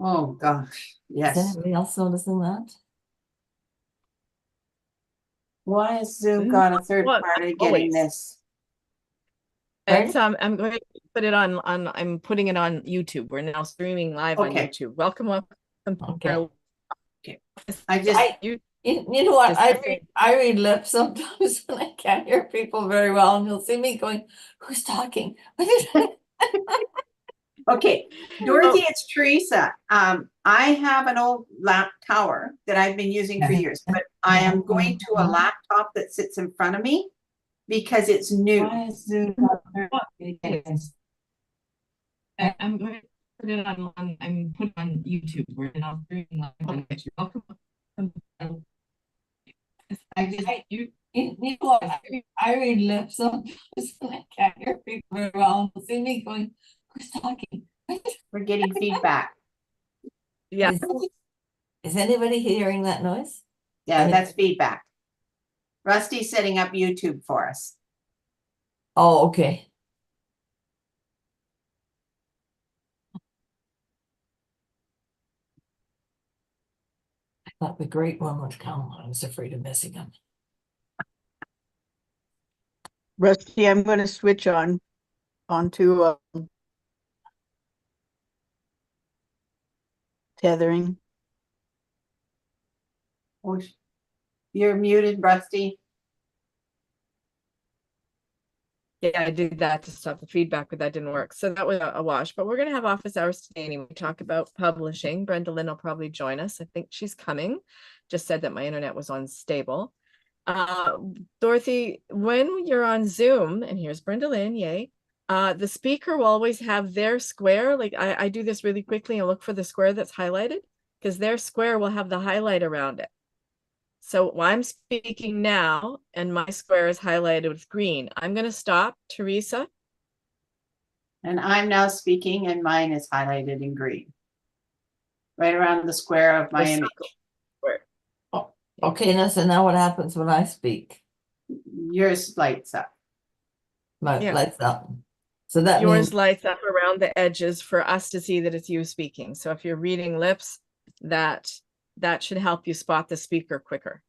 Oh, gosh. Is Yes. anybody else noticing that? Why has Zoom Not got a third what party getting always. this? It's I'm going to put it on I'm putting it on YouTube. We're now streaming live on Okay. YouTube. Welcome to Okay. our- Okay. I just, you You know what? Just I read lips sometimes and I can't hear people very well, and you'll see me going, "Who's talking?" okay. Dorothy, Oh. it's Teresa. I have an old lap tower that I've been using for years, but I am going to a laptop that sits in front of me because it's new. Why is Zoom got a third What party always. getting this? I'm going to put it I'm putting it on YouTube. We're now streaming live on YouTube. Welcome to I just, you You know what? I read lips sometimes and I can't hear people very well, and you'll see me going, "Who's talking?" we're getting feedback. yeah. Is anybody hearing that noise? Yeah, that's feedback. Rusty's setting up YouTube for us. Oh, okay. I thought the great one would come. I was afraid of missing him. Rusty, I'm going to switch onto tethering. Oh, you're muted, Rusty. Yeah, I did that to stop the feedback, but that didn't work. So that was a wash. But we're going to have office hours today anyway. We talk about publishing. Brenda Lynn will probably join us. I think she's coming. Just said that my internet was unstable. Dorothy, when you're on Zoom, and here's Brenda Lynn, yay. The speaker will always have their square. Like I do this really quickly and look for the square that's highlighted because their square will have the highlight around it. So I'm speaking now and my square is highlighted with green. I'm going to stop, Teresa. And I'm now speaking and mine is highlighted in green. Right around the square of my image. Oh, okay, now what happens when I speak? Yours lights up. My Yeah. lights up. So that Yours means lights up around the edges for us to see that it's you speaking. So if you're reading lips, that should help you spot the speaker quicker.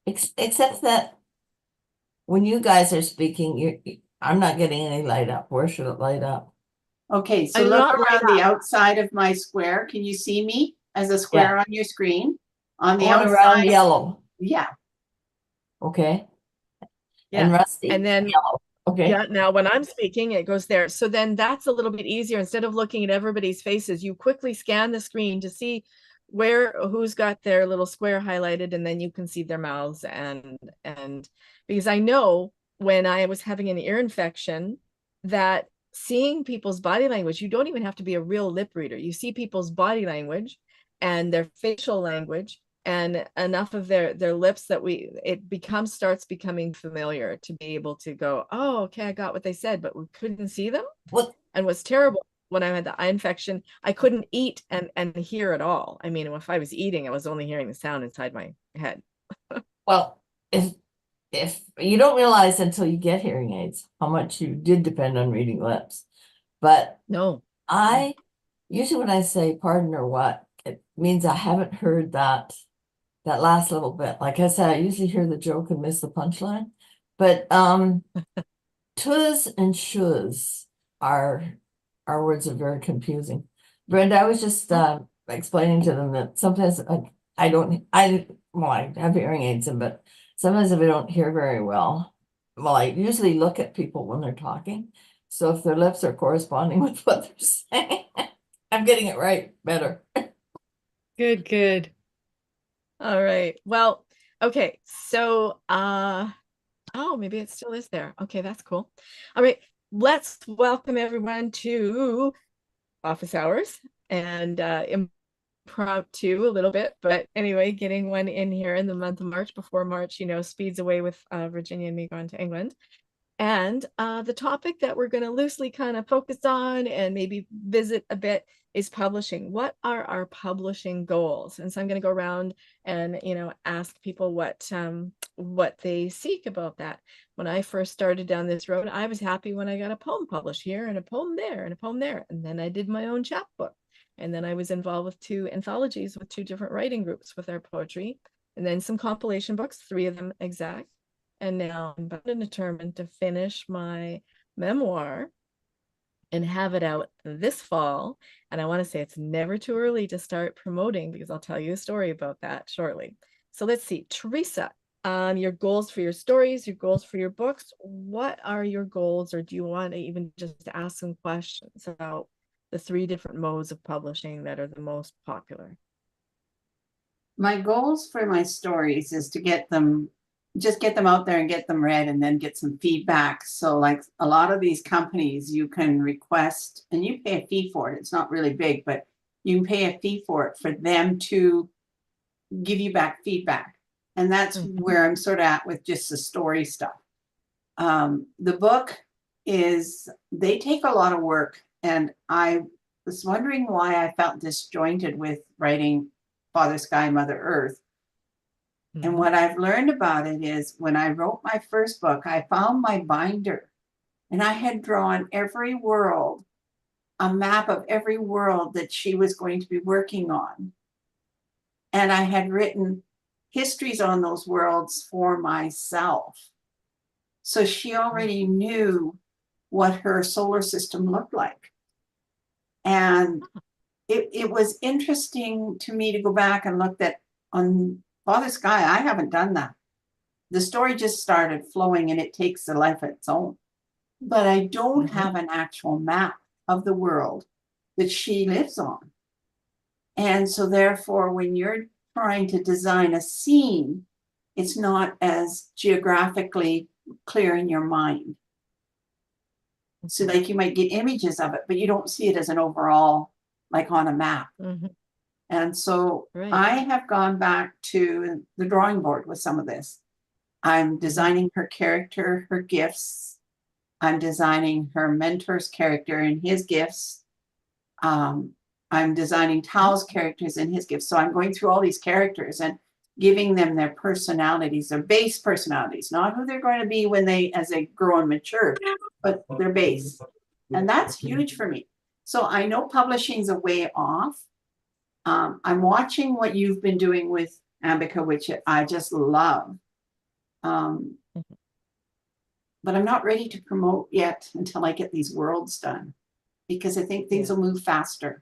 except that when you guys are speaking, I'm not getting any light up. Where should it light up? Okay, so I'm look not around the outside of my square. Can you see me as a square on your screen? On the Going outside, around yellow. yeah. Okay. Yeah. And Rusty. And then yellow. Okay. yeah, now when I'm speaking, it goes there. So then that's a little bit easier. Instead of looking at everybody's faces, you quickly scan the screen to see who's got their little square highlighted, and then you can see their mouths and because I know when I was having an ear infection that seeing people's body language, you don't even have to be a real lip reader. You see people's body language and their facial language and enough of their lips that starts becoming familiar to be able to go, oh, okay, I got what they said, but we couldn't see them. What? And what's terrible when I had the eye infection, I couldn't eat and hear at all. I mean, if I was eating, I was only hearing the sound inside my head. Well, if you don't realize until you get hearing aids how much you did depend on reading lips, but No, I usually when I say pardon or what, it means I haven't heard that last little bit. Like I said, I usually hear the joke and miss the punchline. But tus and shoes are words are very confusing. Brenda, I was just explaining to them that sometimes I have hearing aids in, but sometimes if I don't hear very well, I usually look at people when they're talking. So if their lips are corresponding with what they're saying, I'm getting it right better. good. All right. Well, okay. So, oh, maybe it still is there. Okay, that's cool. All right. Let's welcome everyone to office hours and impromptu a little bit, but anyway, getting one in here in the month of March before March, speeds away with Virginia and me going to England. And the topic that we're going to loosely kind of focus on and maybe visit a bit is publishing. What are our publishing goals? And so I'm going to go around and, ask people what they seek about that. When I first started down this road, I was happy when I got a poem published here and a poem there and a poem there. And then I did my own chapbook. And then I was involved with 2 anthologies with 2 different writing groups with our poetry, and then some compilation books, 3 of them exact. And now I'm bound and determined to finish my memoir and have it out this fall. And I want to say it's never too early to start promoting, because I'll tell you a story about that shortly. So let's see, Teresa, your goals for your stories, your goals for your books. What are your goals, or do you want to even just ask some questions about the 3 different modes of publishing that are the most popular? My goals for my stories is to get them out there and get them read, and then get some feedback. So like a lot of these companies, you can request and you pay a fee for it. It's not really big, but you can pay a fee for it, for them to give you back feedback. And that's where I'm sort of at with just the story stuff. The book they take a lot of work, and I was wondering why I felt disjointed with writing Father Sky, Mother Earth. And what I've learned about it is, when I wrote my first book, I found my binder, and I had drawn every world, a map of every world that she was going to be working on. And I had written histories on those worlds for myself. So she already knew what her solar system looked like. And it was interesting to me to go back and look at, on Father Sky, I haven't done that. The story just started flowing, and it takes a life of its own. But I don't have an actual map of the world that she lives on. And so therefore, when you're trying to design a scene, it's not as geographically clear in your mind. So like you might get images of it, but you don't see it as an overall, like on a map. And so I have gone back to the drawing board with some of this. I'm designing her character, her gifts. I'm designing her mentor's character and his gifts. I'm designing Tao's characters and his gifts. So I'm going through all these characters and giving them their personalities, their base personalities, not who they're going to be as they grow and mature, but their base. And that's huge for me. So I know publishing's a way off. I'm watching what you've been doing with Ambika, which I just love. But I'm not ready to promote yet until I get these worlds done, because I think things will move faster.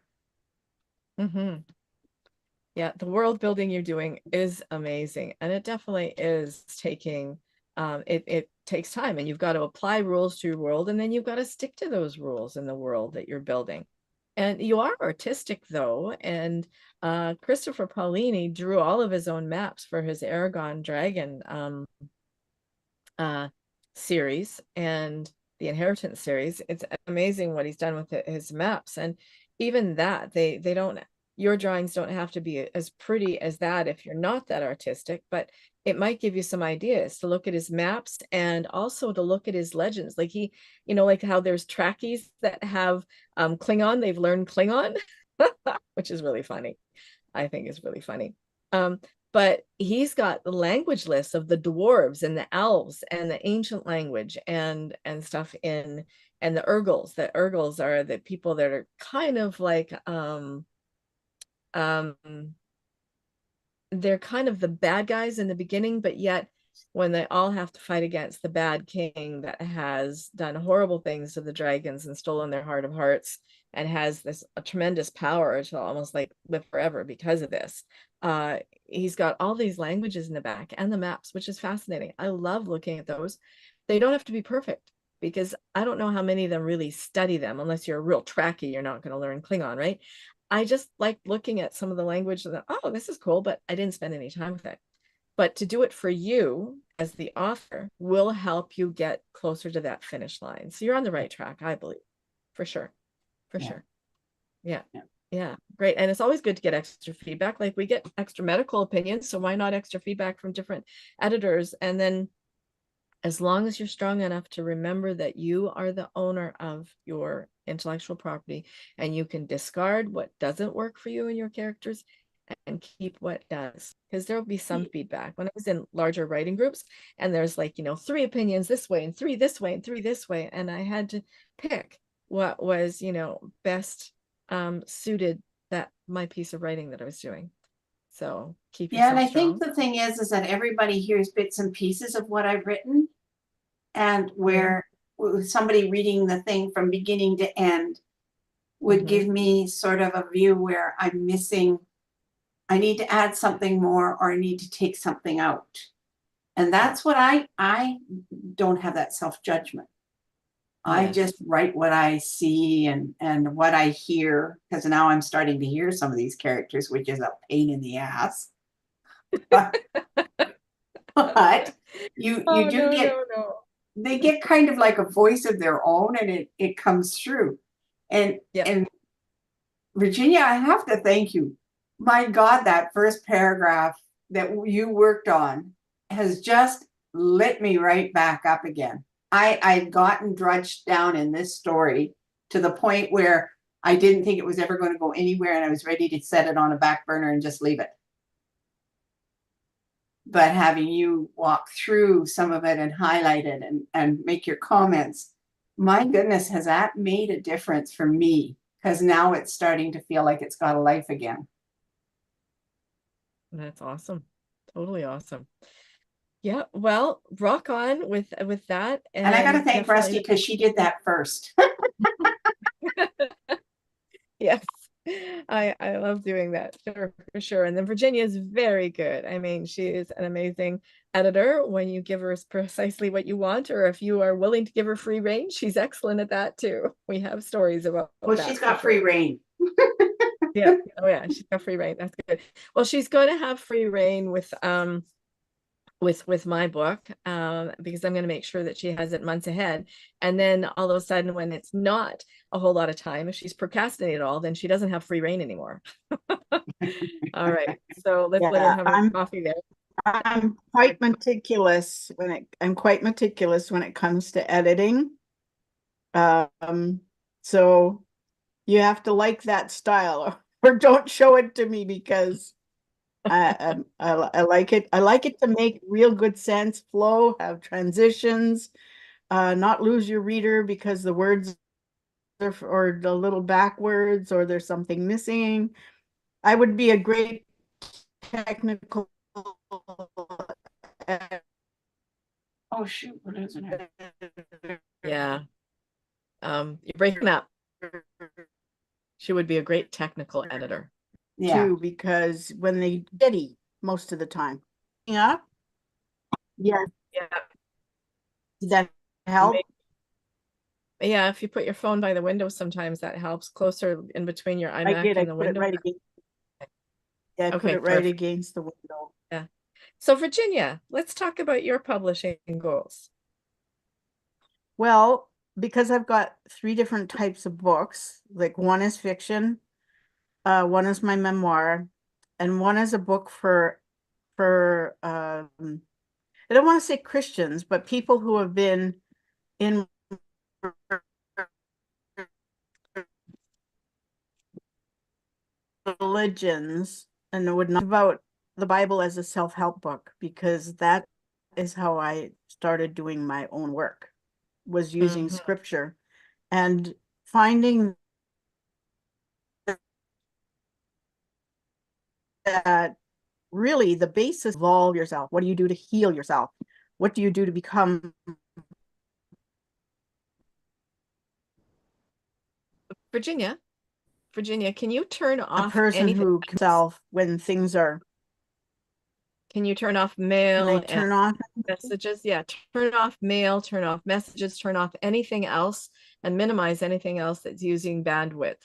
Yeah, the world building you're doing is amazing, and it definitely is taking it takes time, and you've got to apply rules to your world, and then you've got to stick to those rules in the world that you're building. And you are artistic though, and Christopher Paolini drew all of his own maps for his Aragon Dragon series and the Inheritance series. It's amazing what he's done with his maps, and even that they don't, your drawings don't have to be as pretty as that if you're not that artistic, but it might give you some ideas to look at his maps, and also to look at his legends. Like he, like how there's Trakkies that have Klingon, they've learned Klingon, which is really funny. I think is really funny. But he's got the language lists of the dwarves and the elves and the ancient language and stuff and the Urgles. The Urgles are the people that are kind of like they're kind of the bad guys in the beginning, but yet when they all have to fight against the bad king that has done horrible things to the dragons and stolen their heart of hearts and has a tremendous power to almost like live forever because of this. He's got all these languages in the back and the maps, which is fascinating. I love looking at those. They don't have to be perfect, because I don't know how many of them really study them. Unless you're a real Trekkie, you're not going to learn Klingon, right? I just like looking at some of the language and oh, this is cool, but I didn't spend any time with it. But to do it for you as the author will help you get closer to that finish line. So you're on the right track, I believe, for sure. For sure. Yeah. Great. And it's always good to get extra feedback. Like we get extra medical opinions, so why not extra feedback from different editors? And then as long as you're strong enough to remember that you are the owner of your intellectual property, and you can discard what doesn't work for you and your characters and keep what does, because there'll be some feedback. When I was in larger writing groups and there's like 3 opinions this way and 3 this way and 3 this way, and I had to pick what was best suited my piece of writing that I was doing. So keep Yeah, and yourself I think strong. the thing is that everybody hears bits and pieces of what I've written. And where somebody reading the thing from beginning to end would give me sort of a view where I'm missing, I need to add something more, or I need to take something out. And that's what I don't have that self-judgment. I Yes. just write what I see and what I hear, because now I'm starting to hear some of these characters, which is a pain in the ass. But you Oh, do get, no. they get kind of like a voice of their own, and it comes through. And Yeah. and Virginia, I have to thank you. My God, that first paragraph that you worked on has just lit me right back up again. I'd gotten drudged down in this story to the point where I didn't think it was ever going to go anywhere, and I was ready to set it on a back burner and just leave it. But having you walk through some of it and highlight it and make your comments, my goodness, has that made a difference for me? Because now it's starting to feel like it's got a life again. That's awesome. Totally awesome. Yeah, well, rock on with that. And I got to thank definitely- Rusty because she did that first. Yes, I love doing that for sure. And then Virginia is very good. I mean, she is an amazing editor when you give her precisely what you want, or if you are willing to give her free reign, she's excellent at that too. We have stories about Well, that she's for got free sure. reign. Yeah. Oh yeah, she's got free reign. That's good. Well, she's going to have free reign with my book, because I'm going to make sure that she has it months ahead. And then all of a sudden, when it's not a whole lot of time, if she's procrastinated all, then she doesn't have free reign anymore. All right. So let's let her have her coffee there. I'm quite meticulous I'm quite meticulous when it comes to editing. So you have to like that style, or don't show it to me, because I like it. I like it to make real good sense, flow, have transitions, not lose your reader because the words or the little backwards, or there's something missing. I would be a great technical Oh, shoot. What is it? Yeah. You're breaking up. She would be a great technical editor. Yeah. too, because when they giddy most of the time. Yeah. Yeah. Yeah. Does that help? Yeah, if you put your phone by the window, sometimes that helps, closer in between your iMac I did. I and the put it window. right against. Yeah, I put Okay, it right perfect. against the window. Yeah. So Virginia, let's talk about your publishing goals. Well, because I've got 3 different types of books, like one is fiction, one is my memoir, and one is a book for I don't want to say Christians, but people who have been in religions and would not about the Bible as a self-help book, because that is how I started doing my own work, was using scripture and finding that really the basis of all yourself. What do you do to heal yourself? What do you do to become Virginia, can you turn a off person anything who can self when things are, Can you turn off can mail I and turn off? messages? Yeah, turn off mail, turn off messages, turn off anything else, and minimize anything else that's using bandwidth.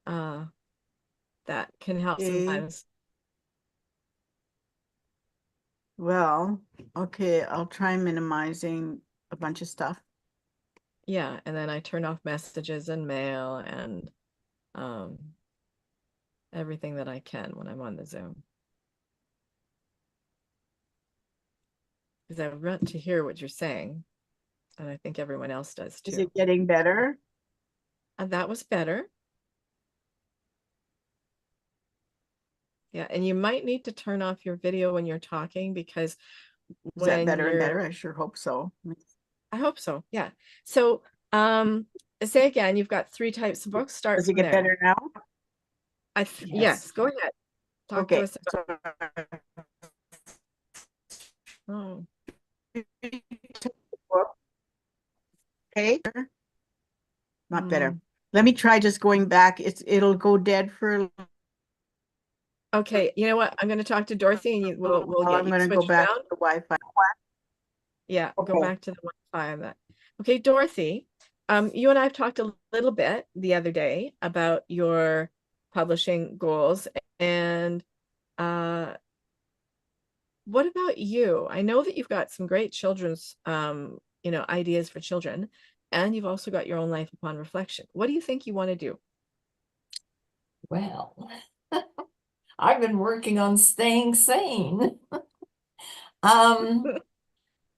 That can help Okay. sometimes. Well, okay, I'll try minimizing a bunch of stuff. Yeah, and then I turn off messages and mail and everything that I can when I'm on the Zoom. Because I want to hear what you're saying, and I think everyone else does Is too. it getting better? And that was better. Yeah, and you might need to turn off your video when you're talking, because Is that when better and you're, better? I sure hope so. I hope so. Yeah. So say again, you've got 3 types of books. Start Does it from get there. better now? Yes, Yes. go ahead. Talk to Okay, us about. Oh, okay, not better. mm. Let me try just going back. It'll go dead for. Okay, you know what? I'm going to talk to Dorothy, and we'll get I'm you going to go switched back to around. the Wi-Fi. Yeah, go Okay. back to the Wi-Fi on that. Okay, Dorothy, you and I have talked a little bit the other day about your publishing goals, and what about you? I know that you've got some great children's, ideas for children, and you've also got your own life upon reflection. What do you think you want to do? Well, I've been working on staying sane. Um,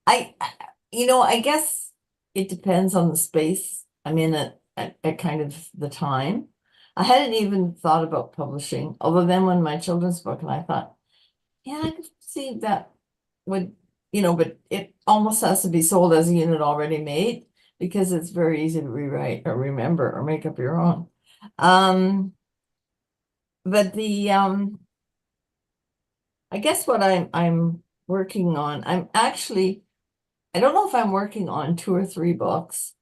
I, I guess it depends on the space I'm in at kind of the time. I hadn't even thought about publishing, although then when my children's book, and I thought, yeah, I could see that would, but it almost has to be sold as a unit already made because it's very easy to rewrite or remember or make up your own. But I guess what I'm working on, I don't know if I'm working on 2 or 3 books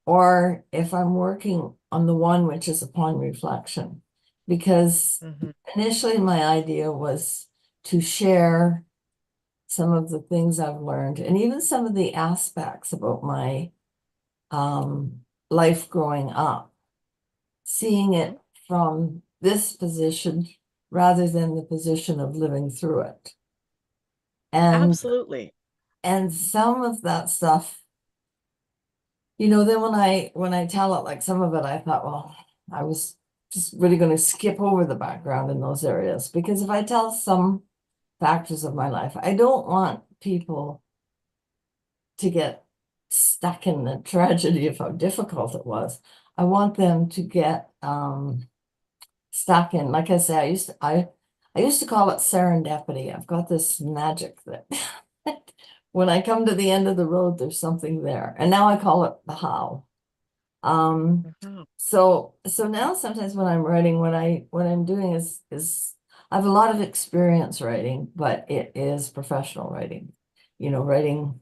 or if I'm working on the one which is upon reflection. Because Mhm. initially my idea was to share some of the things I've learned and even some of the aspects about my life growing up, seeing it from this position rather than the position of living through it. Absolutely. And some of that stuff, then when I tell it, like some of it, I thought, well, I was just really going to skip over the background in those areas because if I tell some factors of my life, I don't want people to get stuck in the tragedy of how difficult it was. I want them to get stuck in, like I say, I used to call it serendipity. I've got this magic that when I come to the end of the road, there's something there. And now I call it the how. Mhm. So now sometimes when I'm writing, what I'm doing is I have a lot of experience writing, but it is professional writing. Writing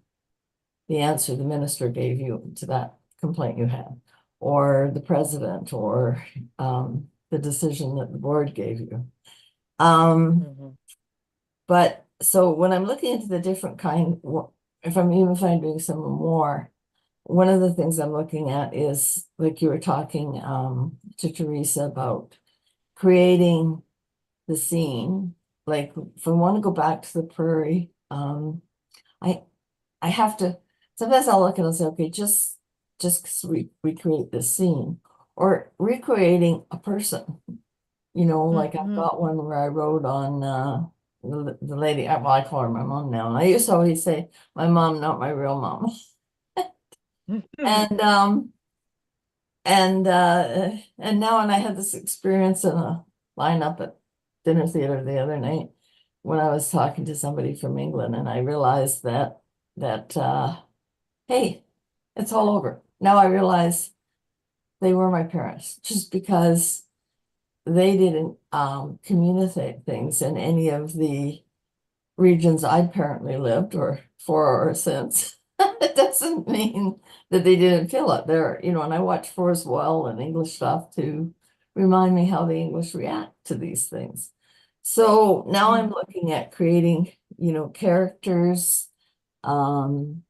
the answer the minister gave you to that complaint you had, or the president, or the decision that the board gave you. Mhm. But so when I'm looking into the different if I'm doing some more, one of the things I'm looking at is like you were talking to Teresa about creating the scene. Like if I want to go back to the prairie, I I have to sometimes I'll look and I'll say, okay, just recreate this scene or recreating a person. Like I've Mhm. got one where I wrote on the lady, well, I call her my mom now. And I used to always say my mom, not my real mom. Mhm. And and now and I had this experience in a lineup at dinner theater the other night when I was talking to somebody from England and I realized that hey, it's all over. Now I realize they were my parents just because they didn't communicate things in any of the regions I'd apparently lived or for or since. It doesn't mean that they didn't feel it there, and I watch Forrest Well and English stuff to remind me how the English react to these things. So now I'm looking at creating, characters, um,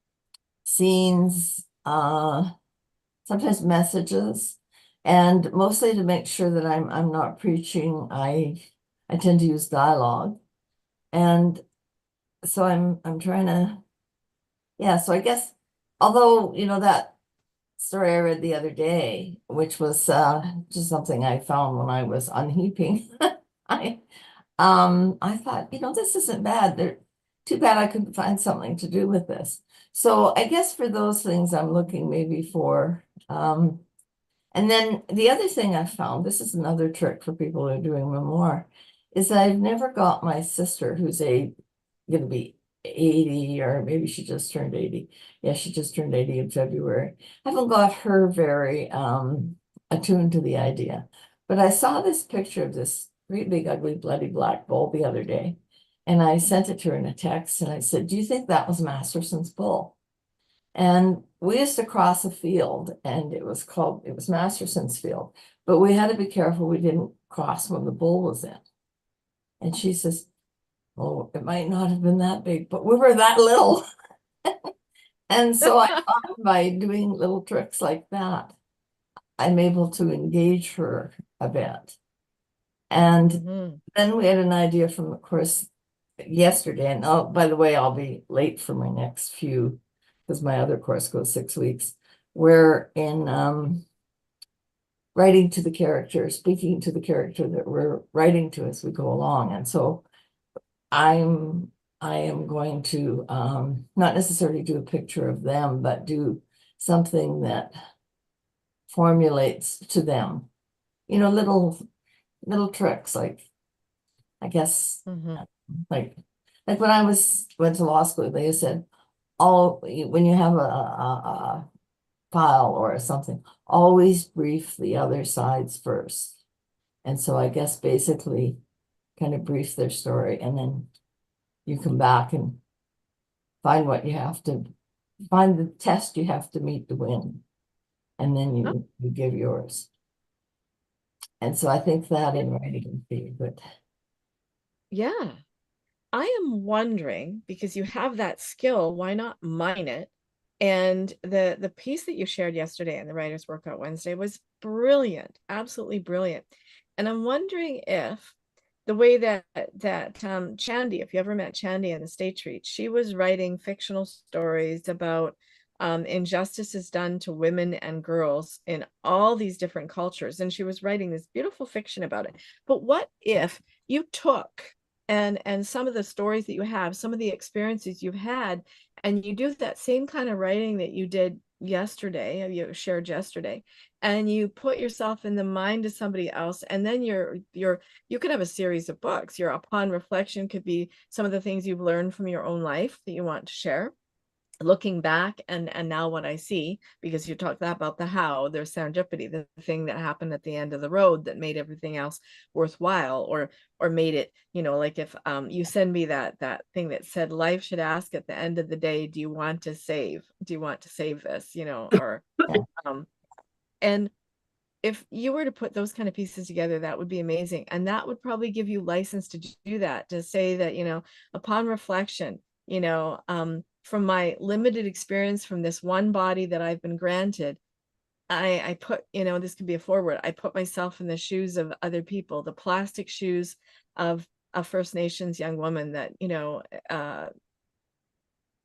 scenes, sometimes messages, and mostly to make sure that I'm not preaching. I tend to use dialogue. And so I'm trying to, yeah, so I guess, although, that story I read the other day, which was just something I found when I was unheaping, I I thought, this isn't bad. Too bad I couldn't find something to do with this. So I guess for those things I'm looking maybe for. And then the other thing I found, this is another trick for people who are doing memoir, is I've never got my sister, who's going to be 80, or maybe she just turned 80. Yeah, she just turned 80 in February. I haven't got her very attuned to the idea. But I saw this picture of this great big ugly bloody black bull the other day. And I sent it to her in a text and I said, do you think that was Masterson's bull? And we used to cross a field and it was Masterson's field, but we had to be careful we didn't cross when the bull was in. And she says, oh, it might not have been that big, but we were that little. And so I thought by doing little tricks like that, I'm able to engage her a bit. And Mhm. then we had an idea from the course yesterday, and oh, by the way, I'll be late for my next few because my other course goes 6 weeks. We're in writing to the character, speaking to the character that we're writing to as we go along. And so I am going to not necessarily do a picture of them, but do something that formulates to them, little tricks, like I guess Mhm. like when I went to law school, they said, when you have a file or something, always brief the other sides first. And so I guess basically kind of brief their story, and then you come back and find the test you have to meet to win. And then you give yours. And so I think that in writing would be good. Yeah. I am wondering, because you have that skill, why not mine it? And the piece that you shared yesterday in the Writers Workout Wednesday was brilliant, absolutely brilliant. And I'm wondering if the way that Chandy, if you ever met Chandy in the State Street, she was writing fictional stories about injustices done to women and girls in all these different cultures, and she was writing this beautiful fiction about it. But what if you took and some of the stories that you have, some of the experiences you've had, and you do that same kind of writing that you did yesterday, you shared yesterday, and you put yourself in the mind of somebody else, and then you could have a series of books. Your Upon Reflection could be some of the things you've learned from your own life that you want to share, looking back and now what I see, because you talked about the how, there's serendipity, the thing that happened at the end of the road that made everything else worthwhile, or made it, like if you send me that thing that said life should ask at the end of the day, do you want to save this, or and if you were to put those kind of pieces together, that would be amazing. And that would probably give you license to do that, to say that, upon reflection, from my limited experience from this one body that I've been granted, I put, this could be a forward, I put myself in the shoes of other people, the plastic shoes of a First Nations young woman that,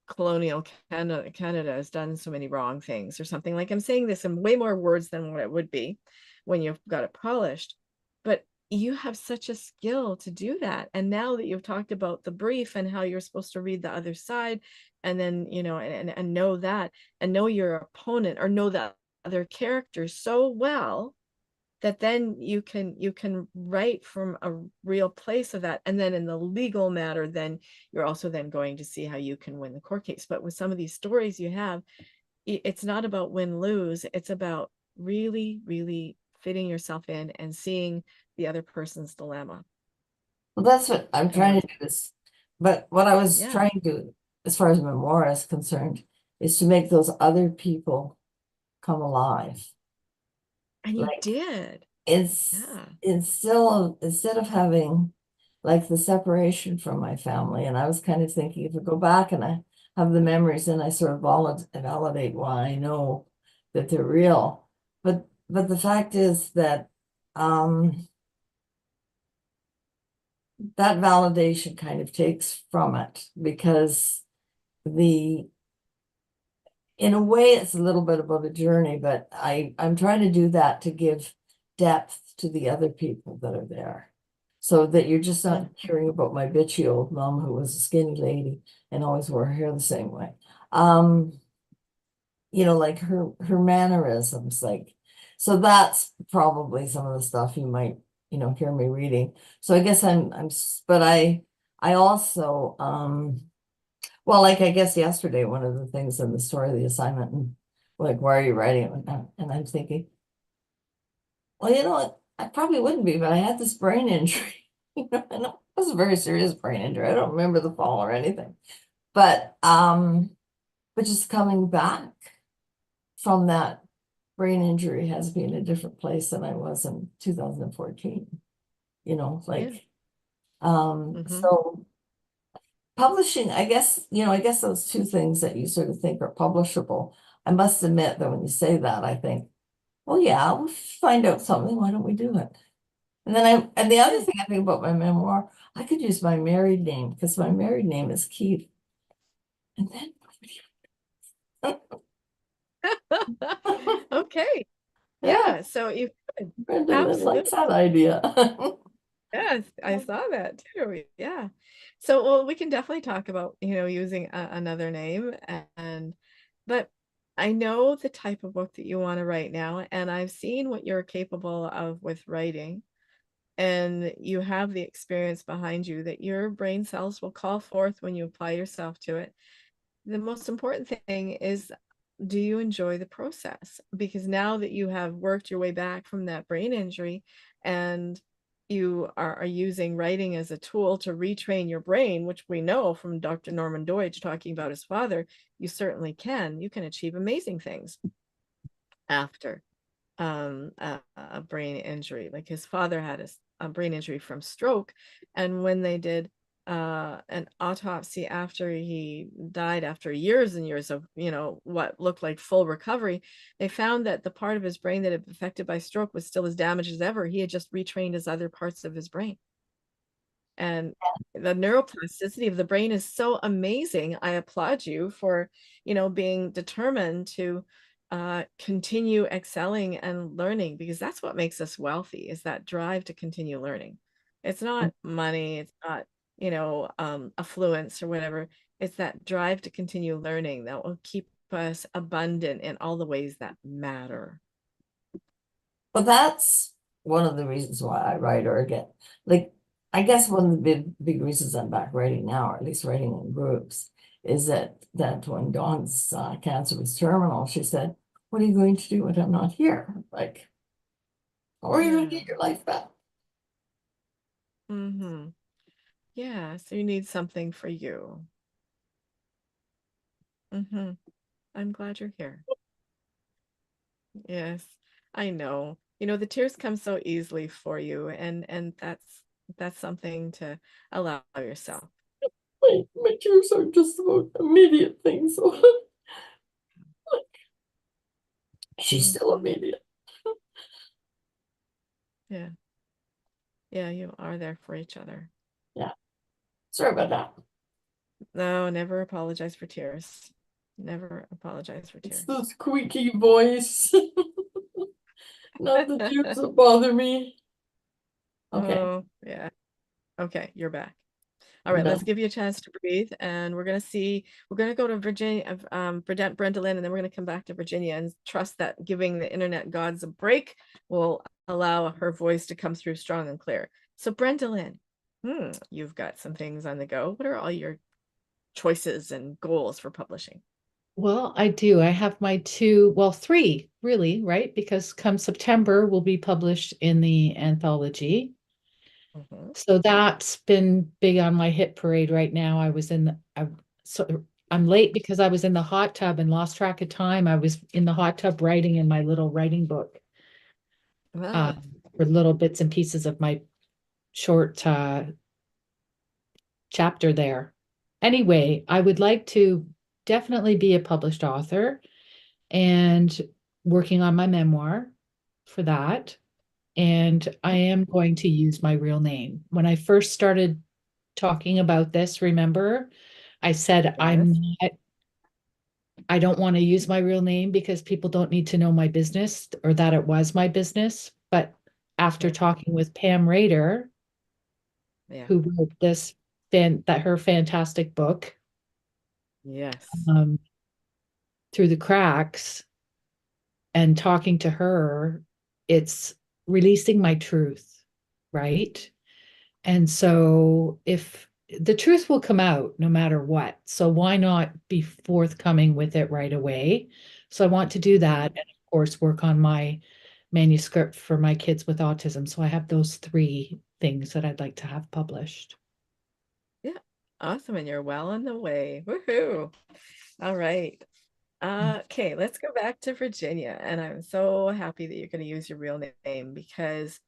colonial Canada has done so many wrong things or something. Like, I'm saying this in way more words than what it would be when you've got it polished, but you have such a skill to do that. And now that you've talked about the brief and how you're supposed to read the other side, and then, and know that, and know your opponent, or know that other character so well, that then you can write from a real place of that. And then in the legal matter, then you're also then going to see how you can win the court case. But with some of these stories you have, it's not about win-lose, it's about really, really fitting yourself in and seeing the other person's dilemma. Well, that's what I'm trying to do this. But what I was Yeah. trying to, as far as memoir is concerned, is to make those other people come alive. And you Like, did. it's still, instead of having like the separation from my family, and I was kind of thinking, if I go back and I have the memories, then I sort of validate why I know that they're real. But the fact is that that validation kind of takes from it, because in a way it's a little bit about a journey, but I'm trying to do that to give depth to the other people that are there, so that you're just not hearing about my bitchy old mom who was a skinny lady and always wore her hair the same way. Like her mannerisms, like, so that's probably some of the stuff you might, hear me reading. So I guess but I also, well, like, I guess yesterday, one of the things in the story, the assignment, and like, why are you writing it? And I'm thinking, well, you know what? I probably wouldn't be, but I had this brain injury. You know, and it was a very serious brain injury. I don't remember the fall or anything. But just coming back from that brain injury has been a different place than I was in 2014. You know, like Mhm. so publishing, I guess, I guess those two things that you sort of think are publishable. I must admit that when you say that, I think, well, yeah, we'll find out something. Why don't we do it? And then and the other thing I think about my memoir, I could use my married name because my married name is Keith. And then Okay. yeah, Yeah. So you could. Brenda really likes that Absolutely. idea. Yes, I saw that too. Yeah. So, well, we can definitely talk about, using another name but I know the type of book that you want to write now, and I've seen what you're capable of with writing, and you have the experience behind you that your brain cells will call forth when you apply yourself to it. The most important thing is, do you enjoy the process? Because now that you have worked your way back from that brain injury and you are using writing as a tool to retrain your brain, which we know from Dr. Norman Doidge talking about his father, you certainly can. You can achieve amazing things after a brain injury. Like his father had a brain injury from stroke, and when they did an autopsy after he died, after years and years of what looked like full recovery, they found that the part of his brain that had been affected by stroke was still as damaged as ever. He had just retrained his other parts of his brain, and the neuroplasticity of the brain is so amazing. I applaud you for being determined to continue excelling and learning, because that's what makes us wealthy, is that drive to continue learning. It's not money, it's not affluence or whatever. It's that drive to continue learning that will keep us abundant in all the ways that matter. Well, that's one of the reasons why I write, or again, like, I guess one of the big reasons I'm back writing now, or at least writing in groups, is that when Dawn's cancer was terminal, she said, "What are you going to do when I'm not here? Like, how are you going to get your life back?" Mm-hmm. Yeah, so you need something for you. Mm-hmm. I'm glad you're here. Yes, I know. The tears come so easily for you, and that's something to allow yourself. My tears are just about immediate things. So she's still Mhm. immediate. Yeah. Yeah, you are there for each other. Yeah. Sorry about that. No, never apologize for tears. Never apologize for It's tears. the squeaky voice. Not the tears that bother me. Okay. Oh, yeah. Okay, you're back. All I'm right, let's done. give you a chance to breathe, and we're going to go to Virginia, Brenda Lynn, and then we're going to come back to Virginia, and trust that giving the internet gods a break will allow her voice to come through strong and clear. So Brenda Lynn, you've got some things on the go. What are all your choices and goals for publishing? Well, I do. I have my three really, right? Because come September, will be published in the anthology. Mhm. So that's been big on my hit parade right now. I'm late because I was in the hot tub and lost track of time. I was in the hot tub writing in my little writing book, Wow. for little bits and pieces of my short chapter there. Anyway, I would like to definitely be a published author and working on my memoir for that. And I am going to use my real name. When I first started talking about this, remember, I said Yes. I don't want to use my real name because people don't need to know my business or that it was my business. But after Yeah. talking with Pam Rader, Yeah. who wrote her fantastic book, Yes. um, Through the Cracks, and talking to her, it's releasing my truth, right? And so if the truth will come out no matter what, so why not be forthcoming with it right away? So I want to do that, and of course work on my manuscript for my kids with autism. So I have those 3 things that I'd like to have published. Yeah, awesome. And you're well on the way. Woohoo. All right. Okay, let's go back to Virginia. And I'm so happy that you're going to use your real name, because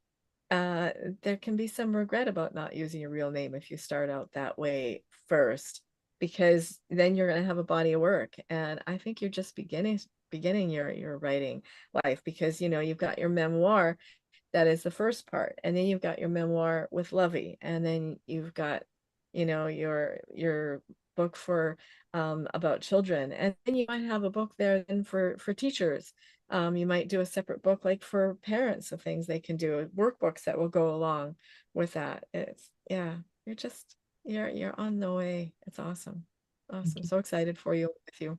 there can be some regret about not using your real name if you start out that way first, because then you're going to have a body of work. And I think you're just beginning your writing life, because you've got your memoir. That is the first part. And then you've got your memoir with Lovey. And then you've got, your book for about children. And then you might have a book there then for teachers. You might do a separate book like for parents of things they can do, workbooks that will go along with that. It's you're on the way. It's awesome. Awesome. you. So excited for you, with you.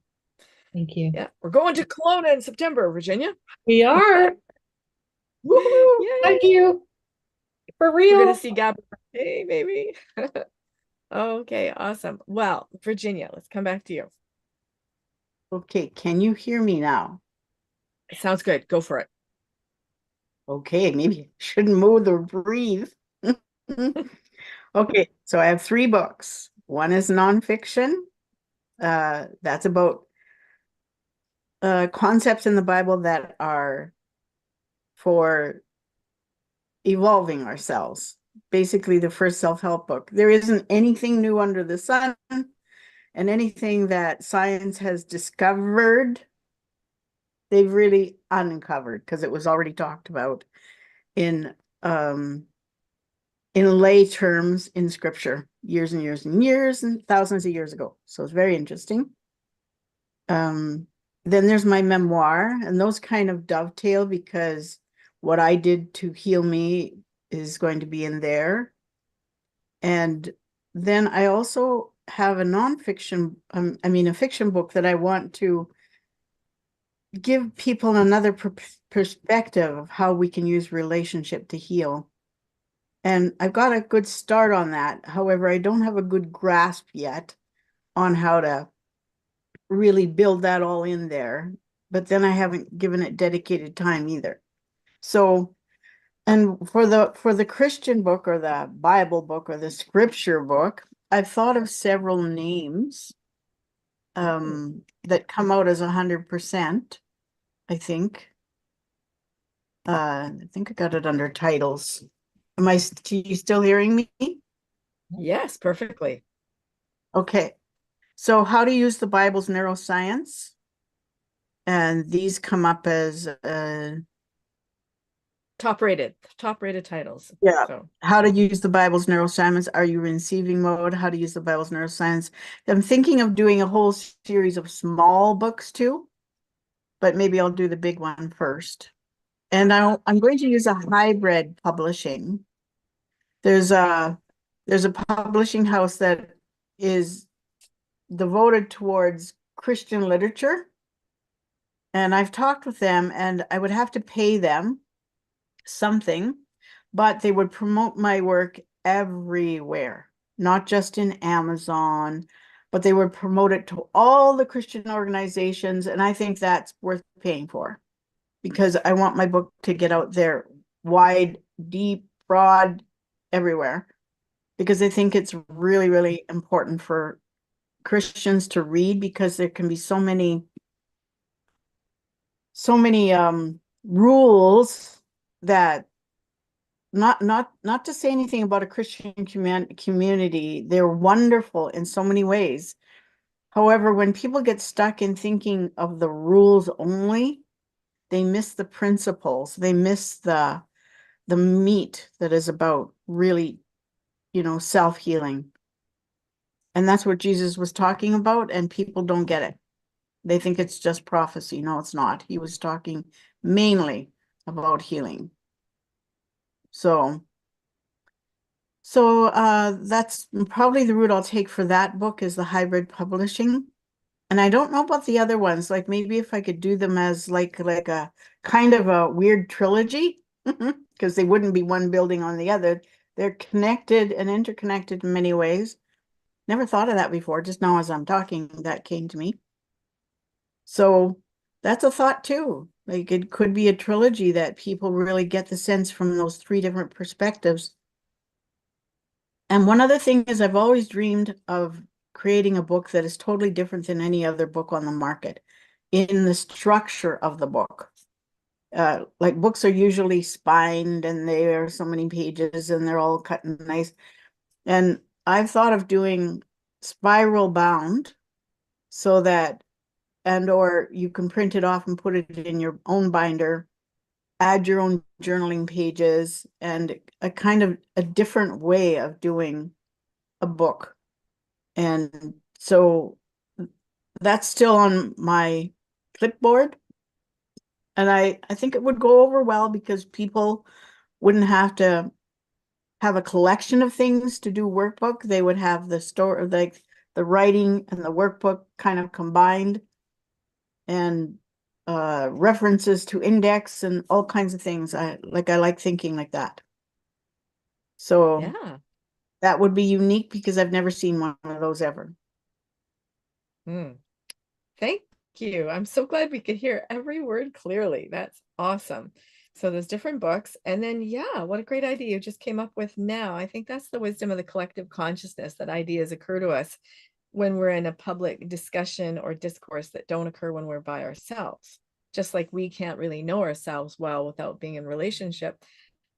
Thank you. Yeah, we're going to Kelowna in September, Virginia. We are. Woohoo! Yay! Thank you. For We're gonna real. see Gab. Hey, baby. Okay, awesome. Well, Virginia, let's come back to you. Okay, can you hear me now? Sounds good. Go for it. Okay, maybe I shouldn't move or breathe. Okay, so I have 3 books. One is nonfiction. That's about concepts in the Bible that are for evolving ourselves. Basically, the first self-help book. There isn't anything new under the sun, and anything that science has discovered, they've really uncovered, because it was already talked about in lay terms in scripture years and years and years and thousands of years ago. So it's very interesting. Then there's my memoir, and those kind of dovetail, because what I did to heal me is going to be in there. And then I also have a nonfiction, a fiction book that I want to give people another perspective of how we can use relationship to heal. And I've got a good start on that. However, I don't have a good grasp yet on how to really build that all in there. But then I haven't given it dedicated time either. So, and for the Christian book, or the Bible book, or the scripture book, I've thought of several names that come out as 100%, I think. I think I got it under titles. You still hearing me? Yes, perfectly. Okay. So how to use the Bible's neuroscience. And these come up as Top rated titles. yeah. So How to use the Bible's neuroscience. Are you in receiving mode? How to use the Bible's neuroscience. I'm thinking of doing a whole series of small books too, but maybe I'll do the big one first. And I'm going to use a hybrid publishing. There's a publishing house that is devoted towards Christian literature. And I've talked with them, and I would have to pay them something, but they would promote my work everywhere, not just in Amazon, but they would promote it to all the Christian organizations. And I think that's worth paying for, because I want my book to get out there wide, deep, broad, everywhere, because I think it's really, really important for Christians to read, because there can be so many rules that, not to say anything about a Christian community, they're wonderful in so many ways. However, when people get stuck in thinking of the rules only, they miss the principles, they miss the meat that is about really, self-healing. And that's what Jesus was talking about, and people don't get it. They think it's just prophecy. No, it's not. He was talking mainly about healing. So that's probably the route I'll take for that book, is the hybrid publishing. And I don't know about the other ones, like maybe if I could do them as like a kind of a weird trilogy, because they wouldn't be one building on the other. They're connected and interconnected in many ways. Never thought of that before. Just now as I'm talking, that came to me. So that's a thought too. Like it could be a trilogy that people really get the sense from those three different perspectives. And one other thing is I've always dreamed of creating a book that is totally different than any other book on the market in the structure of the book. Like books are usually spined and they are so many pages and they're all cut and nice. And I've thought of doing spiral bound so that, and or you can print it off and put it in your own binder, add your own journaling pages, and a kind of a different way of doing a book. And so that's still on my clipboard. And I think it would go over well because people wouldn't have to have a collection of things to do workbook. They would have the story, like the writing and the workbook kind of combined, and references to index and all kinds of things. I like thinking like that. So Yeah. that would be unique because I've never seen one of those ever. Thank you. I'm so glad we could hear every word clearly. That's awesome. So there's different books. And then, yeah, what a great idea you just came up with now. I think that's the wisdom of the collective consciousness, that ideas occur to us when we're in a public discussion or discourse that don't occur when we're by ourselves. Just like we can't really know ourselves well without being in relationship,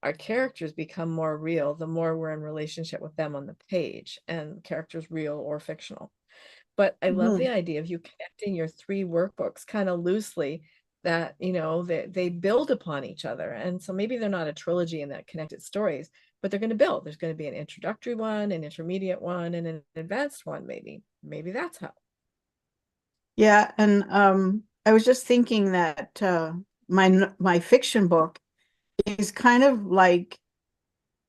our characters become more real the more we're in relationship with them on the page, and characters real or fictional. But I love the idea of you connecting your three workbooks kind of loosely, that, you know, they build upon each other. And so maybe they're not a trilogy in that connected stories, but they're going to build. There's going to be an introductory one, an intermediate one, and an advanced one, maybe. Maybe that's how. Yeah, and I was just thinking that my fiction book is kind of like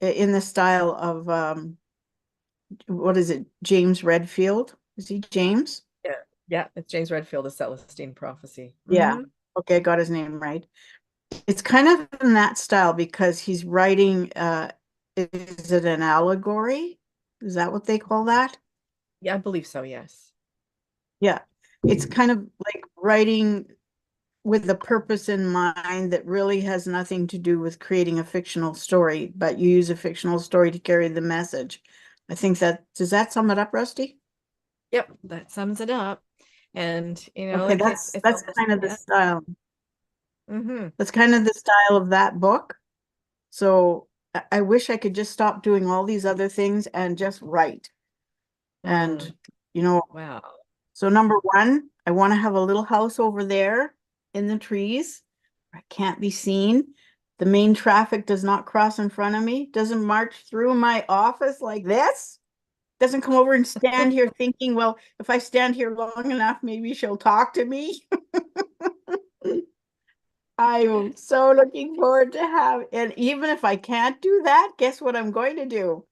in the style of what is it, James Redfield? Is he James? Yeah, it's James Redfield, A Celestine Prophecy. Yeah. Okay, I got his name right. It's kind of in that style because he's writing, is it an allegory? Is that what they call that? Yeah, I believe so, yes. Yeah. It's kind of like writing with a purpose in mind that really has nothing to do with creating a fictional story, but you use a fictional story to carry the message. I think that, does that sum it up, Rusty? Yep, that sums it up. And, you know, Okay, like that's almost, kind of the yeah. style. Mm-hmm. That's kind of the style of that book. So I wish I could just stop doing all these other things and just write. And, you know, Wow. so number one, I want to have a little house over there in the trees. I can't be seen. The main traffic does not cross in front of me, doesn't march through my office like this. Doesn't come over and stand here thinking, well, if I stand here long enough, maybe she'll talk to me. I'm so looking forward to have, and even if I can't do that, guess what I'm going to do?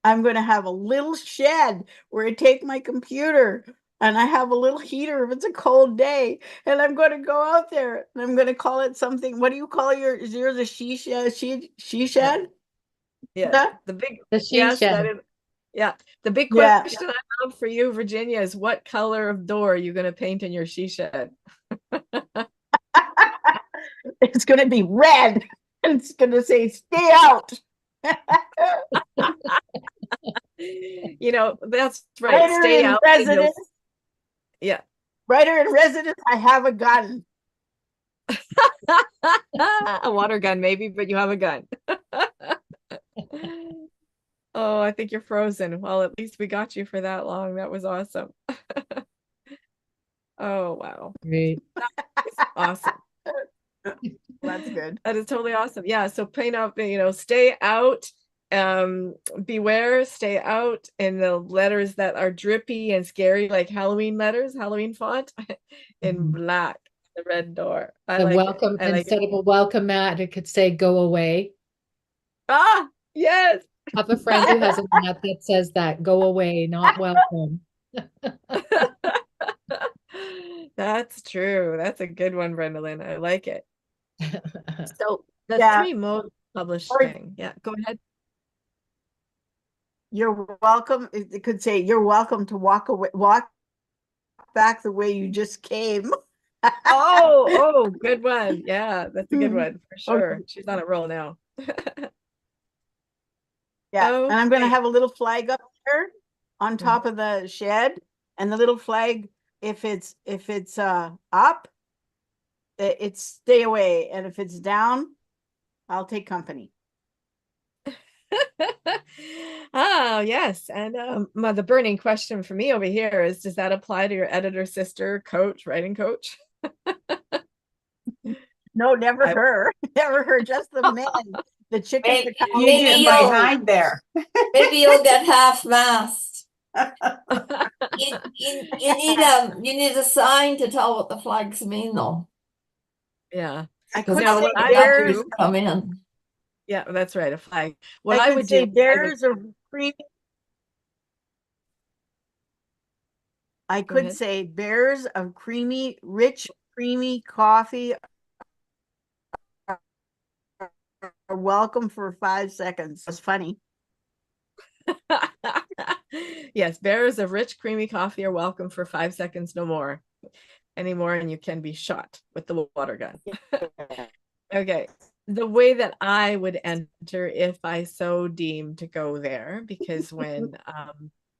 I'm going to have a little shed where I take my computer and I have a little heater if it's a cold day, and I'm going to go out there and I'm going to call it something. What do you call is yours a she shed? She shed? Yeah, the big, The she yes, shed. that is, yeah. The big Yeah. question I have for you, Virginia, is what color of door are you going to paint in your she shed? It's going to be red. And it's going to say, stay out. You know, that's right. Writer Stay in out. residence. Yeah. Writer in residence, I have a gun. A water gun, maybe, but you have a gun. Oh, I think you're frozen. Well, at least we got you for that long. That was awesome. Oh, wow. Great. It's awesome. That's good. That is totally awesome. Yeah. So paint up, you know, stay out, beware, stay out, in the letters that are drippy and scary, like Halloween letters, Halloween font in black, the red door. I The like it. welcome, I like instead it. of a welcome mat, it could say go away. Ah, yes. I have a friend who has a mat that says that, go away, not welcome. That's true. That's a good one, Brenda Lynn. I like it. So the Yeah. 3 mode publishing. Yeah, go ahead. You're welcome. It could say, you're welcome to walk away, walk back the way you just came. Oh, good one. Yeah, that's a good one for sure. Okay. She's on a roll now. Yeah, and I'm gonna Okay. have a little flag up there on Mm-hmm. top of the shed, and the little flag, if it's up, it's stay away, and if it's down, I'll take company. Oh, yes. And the burning question for me over here is, does that apply to your editor, sister, coach, writing coach? No, never I- her, never her, just the men, the chickens Maybe- that come out. You Maybe just you'll- might hide there. Maybe you'll get half-mast. You need a sign to tell what the flags mean, though. Yeah. I Because could Now, say what I bears, do- come in. Yeah, that's right. A flag. What I I could would say do, bears of creamy. I Go could ahead. say bears of creamy, rich, creamy coffee are welcome for 5 seconds. That's funny. Yes, bearers of rich, creamy coffee are welcome for 5 seconds, no more. Anymore, and you can be shot with the water gun. Okay. The way that I would enter if I so deem to go there, because when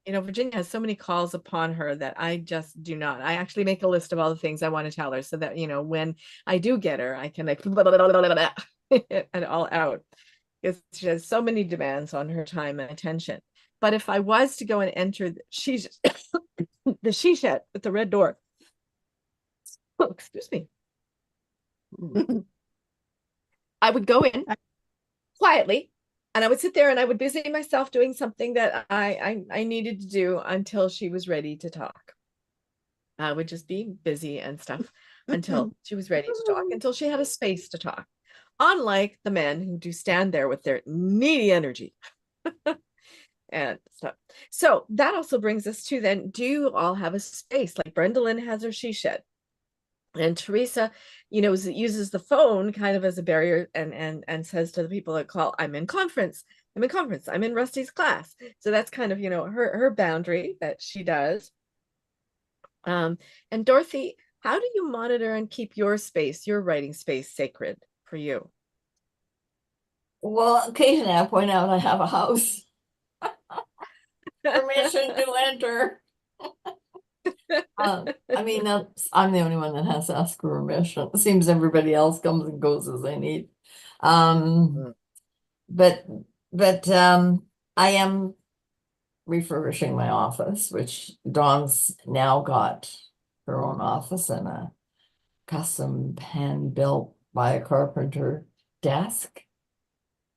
Virginia has so many calls upon her that I just do not. I actually make a list of all the things I want to tell her so that, when I do get her, I can like it all out, because she has so many demands on her time and attention. But if I was to go and enter the she shed with the red door, oh, excuse me, I would go in quietly, and I would sit there and I would busy myself doing something that I needed to do until she was ready to talk. I would just be busy and stuff until she was ready to talk, until she had a space to talk. Unlike the men who do stand there with their needy energy and stuff. So that also brings us to then, do you all have a space? Like Brenda Lynn has her she shed. And Teresa, uses the phone kind of as a barrier and says to the people that call, I'm in conference, I'm in Rusti's class. So that's kind of, her boundary that she does. And Dorothy, how do you monitor and keep your space, your writing space, sacred for you? Well, occasionally I point out I have a house. Permission to enter. I mean, I'm the only one that has to ask for permission. It seems everybody else comes and goes as they need. But I am refurbishing my office, which Dawn's now got her own office and a custom hand built by a carpenter desk,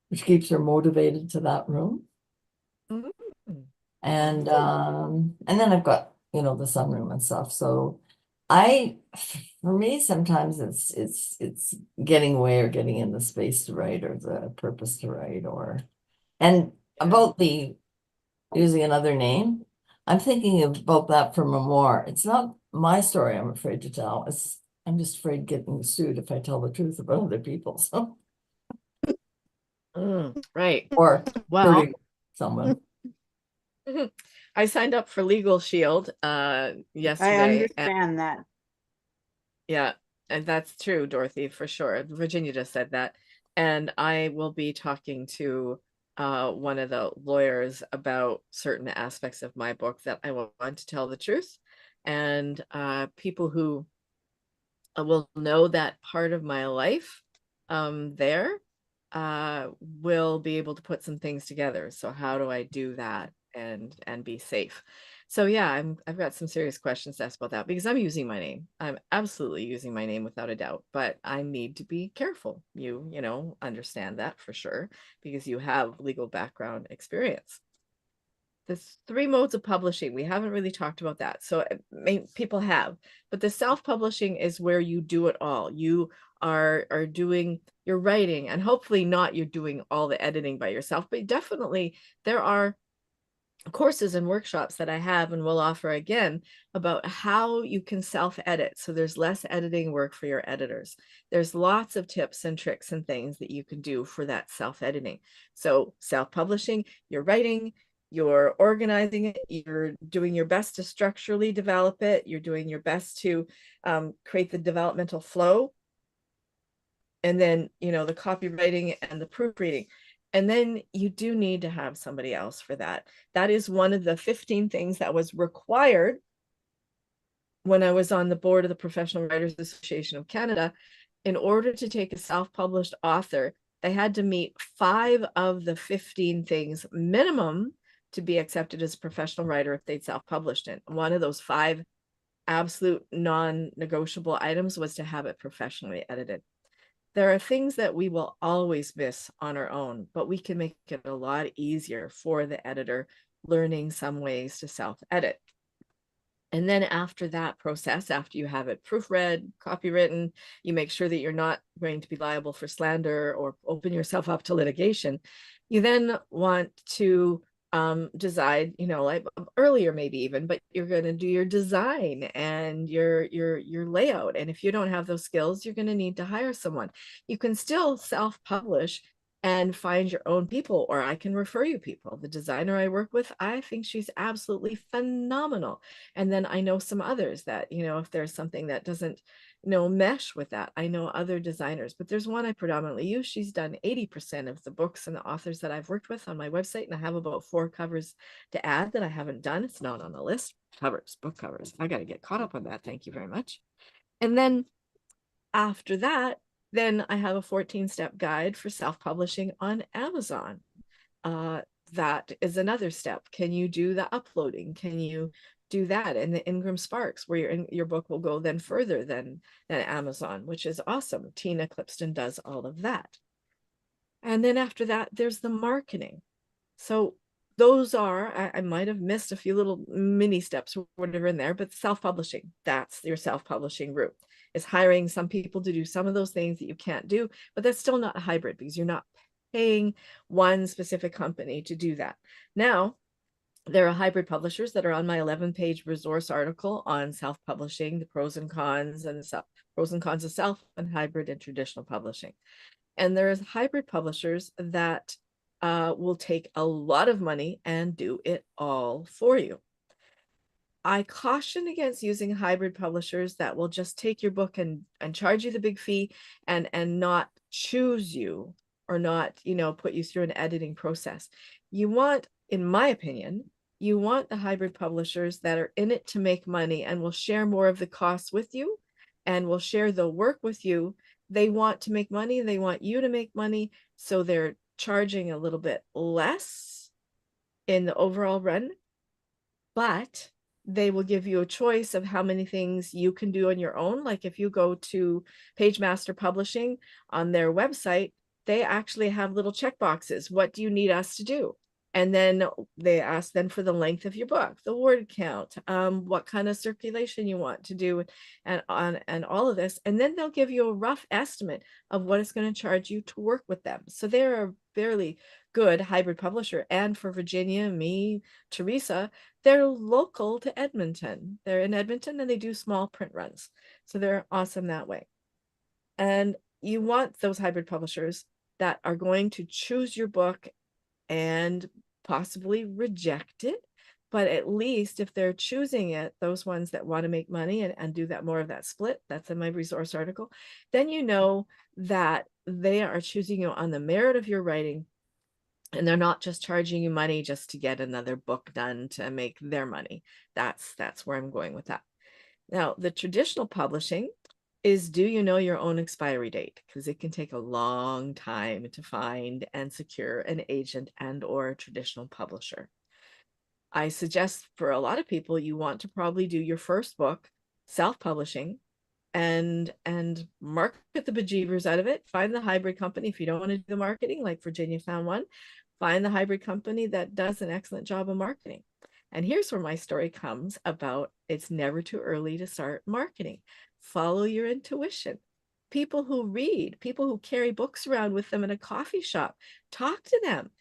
which keeps her motivated to that room. Mhm. And then I've got, the sunroom and stuff. So for me, sometimes it's getting away or getting in the space to write or the purpose to write and about the using another name. I'm thinking about that for memoir. It's not my story I'm afraid to tell. I'm just afraid getting sued if I tell the truth about other people. So Right. or Well, hurting someone. I signed up for Legal Shield I yesterday. understand that. Yeah, and that's true, Dorothy, for sure. Virginia just said that. And I will be talking to one of the lawyers about certain aspects of my book that I want to tell the truth. And people who will know that part of my life there will be able to put some things together. So how do I do that and be safe? So yeah, I've got some serious questions to ask about that, because I'm using my name. I'm absolutely using my name without a doubt, but I need to be careful. You understand that for sure, because you have legal background experience. There's 3 modes of publishing. We haven't really talked about that. So people have, but the self-publishing is where you do it all. You are doing your writing, and hopefully not you're doing all the editing by yourself, but definitely there are courses and workshops that I have and will offer again about how you can self-edit. So there's less editing work for your editors. There's lots of tips and tricks and things that you can do for that self-editing. So self-publishing, you're writing, you're organizing it, you're doing your best to structurally develop it, you're doing your best to create the developmental flow, and then, you know, the copywriting and the proofreading. And then you do need to have somebody else for that. That is one of the 15 things that was required when I was on the board of the Professional Writers Association of Canada. In order to take a self-published author, they had to meet 5 of the 15 things minimum to be accepted as a professional writer if they'd self-published it. One of those 5 absolute non-negotiable items was to have it professionally edited. There are things that we will always miss on our own, but we can make it a lot easier for the editor learning some ways to self-edit. And then after that process, after you have it proofread, copywritten, you make sure that you're not going to be liable for slander or open yourself up to litigation. You then want to decide, you know, like earlier maybe even, but you're going to do your design and your layout. And if you don't have those skills, you're going to need to hire someone. You can still self-publish and find your own people, or I can refer you people. The designer I work with, I think she's absolutely phenomenal. And then I know some others that, you know, if there's something that doesn't, you know, mesh with that, I know other designers, but there's one I predominantly use. She's done 80% of the books and the authors that I've worked with on my website. And I have about 4 covers to add that I haven't done. It's not on the list. Covers, book covers. I got to get caught up on that. Thank you very much. And then after that, then I have a 14-step guide for self-publishing on Amazon. That is another step. Can you do the uploading? Can you do that? And the Ingram Sparks, where your book will go then further than Amazon, which is awesome. Tina Clipston does all of that. And then after that, there's the marketing. So those are, I might have missed a few little mini steps or whatever in there, but self-publishing, that's your self-publishing route, is hiring some people to do some of those things that you can't do, but that's still not a hybrid because you're not paying one specific company to do that. Now, there are hybrid publishers that are on my 11-page resource article on self-publishing, the pros and cons of self and hybrid and traditional publishing. And there's hybrid publishers that will take a lot of money and do it all for you. I caution against using hybrid publishers that will just take your book and charge you the big fee and not choose you or not, you know, put you through an editing process. You want, in my opinion, you want the hybrid publishers that are in it to make money and will share more of the costs with you and will share the work with you. They want to make money. They want you to make money. So they're charging a little bit less in the overall run, but they will give you a choice of how many things you can do on your own. Like if you go to PageMaster Publishing on their website, they actually have little check boxes. What do you need us to do? And then they ask then for the length of your book, the word count, what kind of circulation you want to do, and all of this. And then they'll give you a rough estimate of what it's going to charge you to work with them. So they're a fairly good hybrid publisher. And for Virginia, me, Teresa, they're local to Edmonton. They're in Edmonton and they do small print runs. So they're awesome that way. And you want those hybrid publishers that are going to choose your book and possibly reject it. But at least if they're choosing it, those ones that want to make money and do that more of that split, that's in my resource article, then you know that they are choosing you on the merit of your writing. And they're not just charging you money just to get another book done to make their money. That's where I'm going with that. Now, the traditional publishing is, do you know your own expiry date? Because it can take a long time to find and secure an agent and or a traditional publisher. I suggest for a lot of people, you want to probably do your first book self-publishing and market the bejeebers out of it. Find the hybrid company. If you don't want to do the marketing, like Virginia found one, find the hybrid company that does an excellent job of marketing. And here's where my story comes about. It's never too early to start marketing. Follow your intuition. People who read, people who carry books around with them in a coffee shop, talk to them.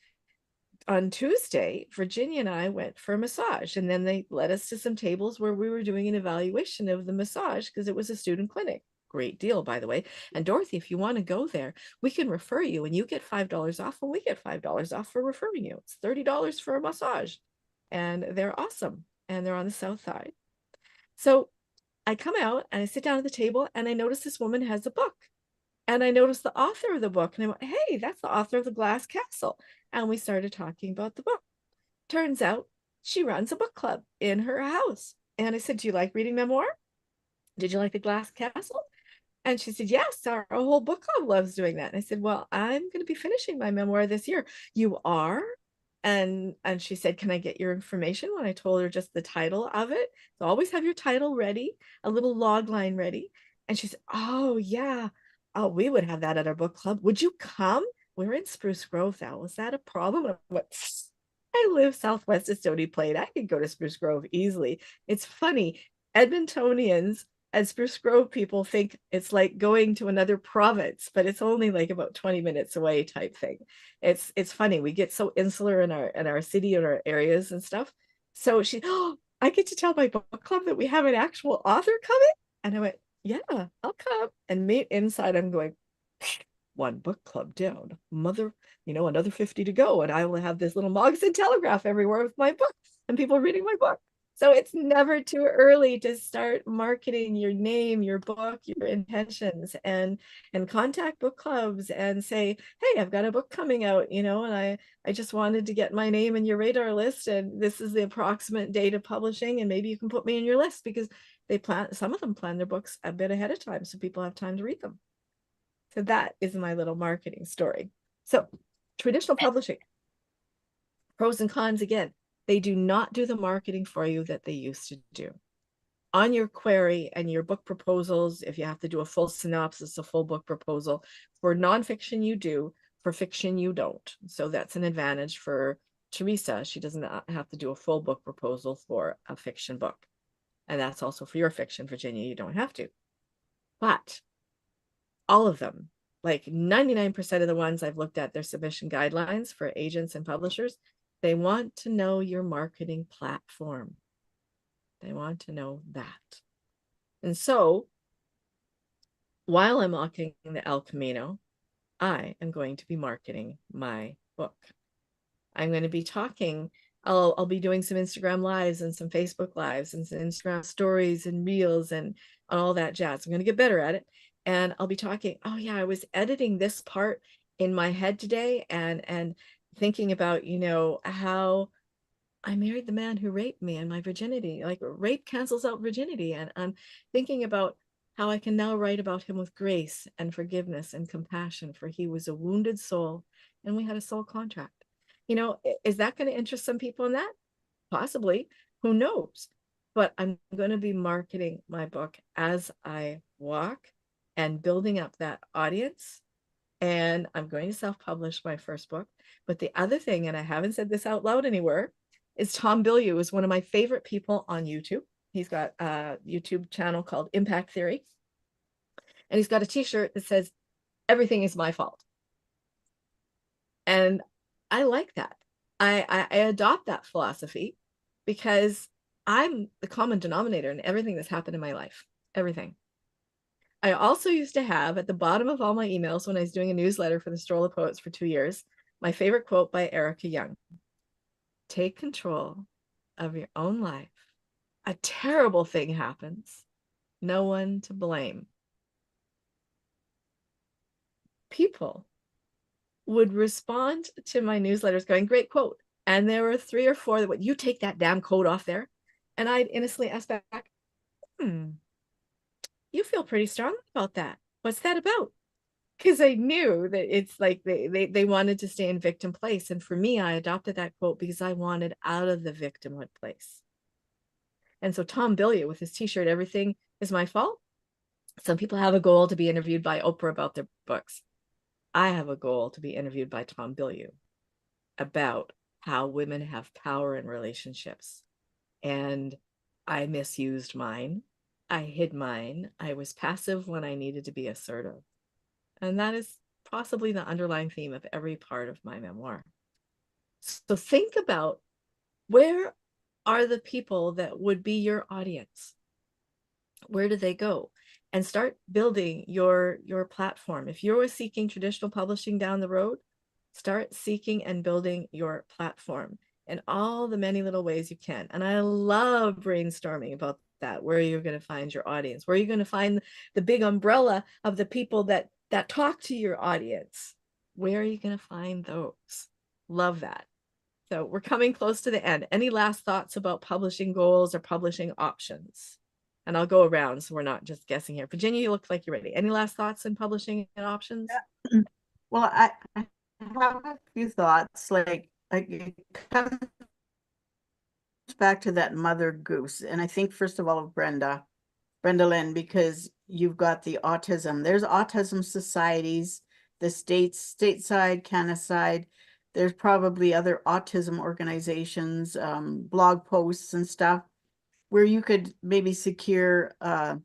On Tuesday, Virginia and I went for a massage, and then they led us to some tables where we were doing an evaluation of the massage because it was a student clinic. great deal, by the way. And Dorothy, if you want to go there, we can refer you and you get $5 off and we get $5 off for referring you. It's $30 for a massage. And they're awesome. And they're on the south side. So I come out and I sit down at the table and I notice this woman has a book. And I noticed the author of the book and I went, hey, that's the author of The Glass Castle. And we started talking about the book. Turns out she runs a book club in her house. And I said, do you like reading memoir? Did you like The Glass Castle? And she said, yes, our whole book club loves doing that. And I said, well, I'm going to be finishing my memoir this year. You are? And she said, can I get your information? When I told her just the title of it, so always have your title ready, a little log line ready. And she said, oh yeah, oh, we would have that at our book club. Would you come? We're in Spruce Grove now. Was that a problem? And I went, I live southwest of Stony Plain. I could go to Spruce Grove easily. It's funny. Edmontonians and Spruce Grove people think it's like going to another province, but it's only like about 20 minutes away type thing. It's funny. We get so insular in our city and our areas and stuff. So she, oh, I get to tell my book club that we have an actual author coming. And I went, yeah, I'll come. And meet inside, I'm going, one book club down, mother, another 50 to go. And I will have this little Mogson Telegraph everywhere with my book and people reading my book. So it's never too early to start marketing your name, your book, your intentions, and contact book clubs and say, hey, I've got a book coming out, and I just wanted to get my name in your radar list. And this is the approximate date of publishing. And maybe you can put me in your list, because some of them plan their books a bit ahead of time, so people have time to read them. So that is my little marketing story. So traditional publishing, pros and cons again. They do not do the marketing for you that they used to do. On your query and your book proposals, if you have to do a full synopsis, a full book proposal, for nonfiction you do, for fiction you don't. So that's an advantage for Teresa. She doesn't have to do a full book proposal for a fiction book. And that's also for your fiction, Virginia, you don't have to. But all of them, like 99% of the ones I've looked at, their submission guidelines for agents and publishers, they want to know your marketing platform. They want to know that. And so while I'm walking the El Camino, I am going to be marketing my book. I'm going to be talking, I'll be doing some Instagram lives and some Facebook lives and some Instagram stories and reels and all that jazz. I'm going to get better at it. And I'll be talking, oh yeah, I was editing this part in my head today and thinking about, how I married the man who raped me and my virginity. Like, rape cancels out virginity. And I'm thinking about how I can now write about him with grace and forgiveness and compassion, for he was a wounded soul and we had a soul contract. Is that going to interest some people in that? Possibly. Who knows? But I'm going to be marketing my book as I walk and building up that audience. And I'm going to self-publish my first book. But the other thing, and I haven't said this out loud anywhere, is Tom Bilyeu is one of my favorite people on YouTube. He's got a YouTube channel called Impact Theory. And he's got a t-shirt that says, everything is my fault. And I like that. I adopt that philosophy because I'm the common denominator in everything that's happened in my life. Everything. I also used to have at the bottom of all my emails, when I was doing a newsletter for the Stroll of Poets for 2 years, my favorite quote by Erica Young: take control of your own life. A terrible thing happens. No one to blame. People would respond to my newsletters going, great quote. And there were 3 or 4 that went, you take that damn quote off there. And I'd innocently ask back, you feel pretty strong about that. What's that about? Because I knew that it's like they wanted to stay in victim place. And for me, I adopted that quote because I wanted out of the victimhood place. And so Tom Bilyeu with his t-shirt, everything is my fault. Some people have a goal to be interviewed by Oprah about their books. I have a goal to be interviewed by Tom Bilyeu about how women have power in relationships. And I misused mine. I hid mine. I was passive when I needed to be assertive. And that is possibly the underlying theme of every part of my memoir. So think about, where are the people that would be your audience? Where do they go? and start building your platform. If you're seeking traditional publishing down the road, start seeking and building your platform in all the many little ways you can. And I love brainstorming about that, where you're going to find your audience, where you're going to find the big umbrella of the people that talk to your audience. Where are you going to find those? Love that. So we're coming close to the end. Any last thoughts about publishing goals or publishing options? And I'll go around so we're not just guessing here. Virginia, you look like you're ready. Any last thoughts in publishing and options? Well, I have a few thoughts. Like it comes back to that mother goose, and I think first of all of Brenda Lynn, because you've got the autism. There's autism societies, the stateside, Canada side. There's probably other autism organizations, blog posts and stuff, where you could maybe secure a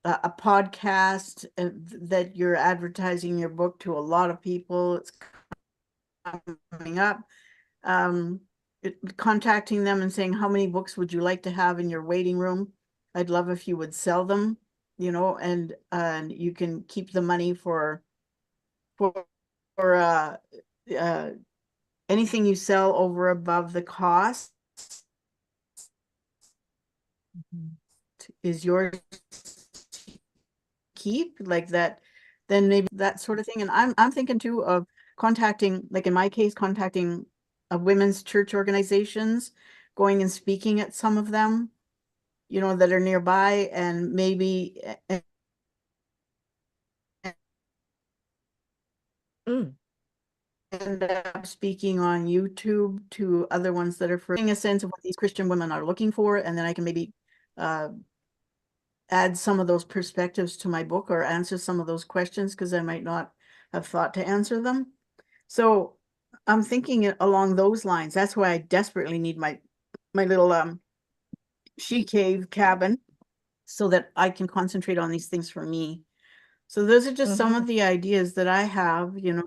podcast that you're advertising your book to a lot of people. It's coming up. Contacting them and saying, how many books would you like to have in your waiting room? I'd love if you would sell them, you know, and you can keep the money for anything you sell over above the cost is yours to keep, like that. Then maybe that sort of thing. And I'm thinking too of contacting, like in my case, contacting women's church organizations, going and speaking at some of them, you know, that are nearby, and maybe end up speaking on YouTube to other ones that are for getting a sense of what these Christian women are looking for, and then I can maybe add some of those perspectives to my book or answer some of those questions because I might not have thought to answer them. So I'm thinking along those lines. That's why I desperately need my little she cave cabin so that I can concentrate on these things for me. So those are just some of the ideas that I have, you know,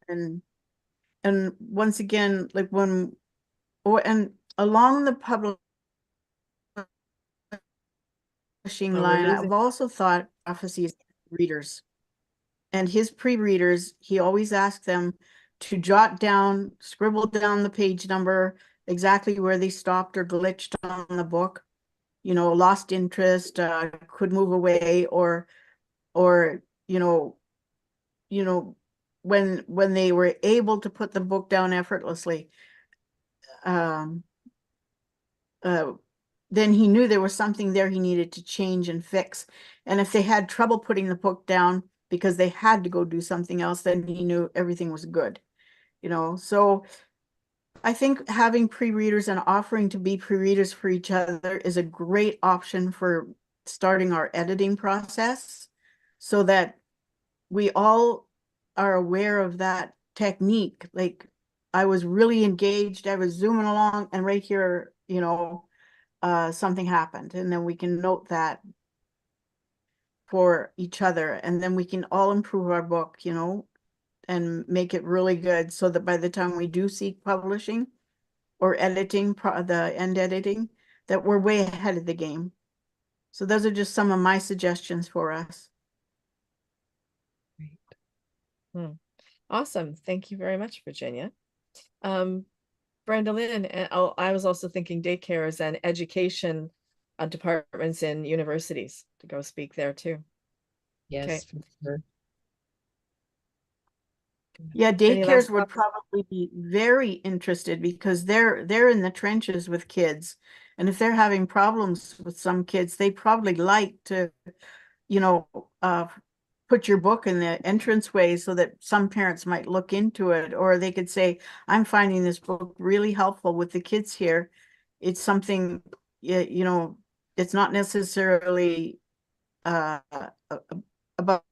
and once again, like and along the publishing line, I've also thought prophecy is readers. And his pre-readers, he always asked them to jot down, scribble down the page number, exactly where they stopped or glitched on the book, you know, lost interest, could move away, or you know, when they were able to put the book down effortlessly, then he knew there was something there he needed to change and fix. And if they had trouble putting the book down because they had to go do something else, then he knew everything was good, you know. So I think having pre-readers and offering to be pre-readers for each other is a great option for starting our editing process, so that we all are aware of that technique. Like I was really engaged, I was zooming along, and right here, you know, something happened, and then we can note that for each other, and then we can all improve our book, you know, and make it really good, so that by the time we do seek publishing or editing, the end editing, that we're way ahead of the game. So those are just some of my suggestions for us. Awesome. Thank you very much, Virginia. Brenda Lynn, I was also thinking daycares and education departments in universities to go speak there too. Yes, Okay. for sure. Yeah, daycares would probably be very interested because they're in the trenches with kids. And if they're having problems with some kids, they probably like to, you know, put your book in the entranceway so that some parents might look into it, or they could say, I'm finding this book really helpful with the kids here. It's something, you know, it's not necessarily about